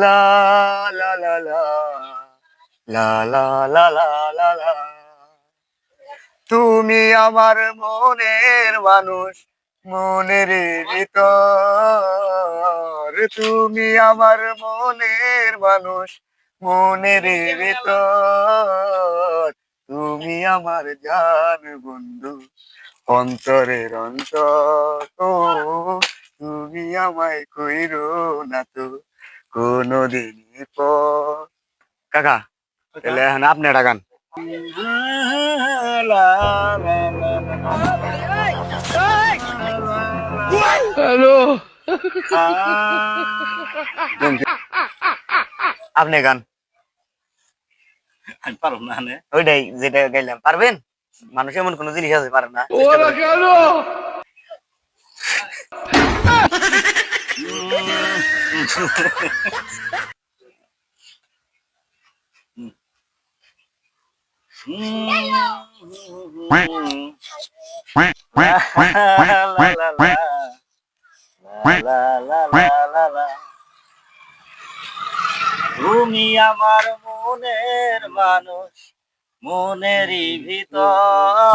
লা লা লা লা লা লা লা লা লা লা। তুমি আমার মনের মানুষ, মনের ভিতর তুমি আমার মনের মানুষ, মনের ভিতর তুমি আমার জান বন্ধু, অন্তরের অন্তর ও, তুমি আমায় কইরো না তো কোনদিনই পর। কাকা তাহলে এখন আপনি একটা গান। হ্যালো, আপনি গান। আমি পারব না নে। ওইটাই যেটা গাইলাম পারবেন। মানুষ এমন কোন জিনিস আছে পারে না। তুমি আমার মনের মানুষ, মনেরই ভিতর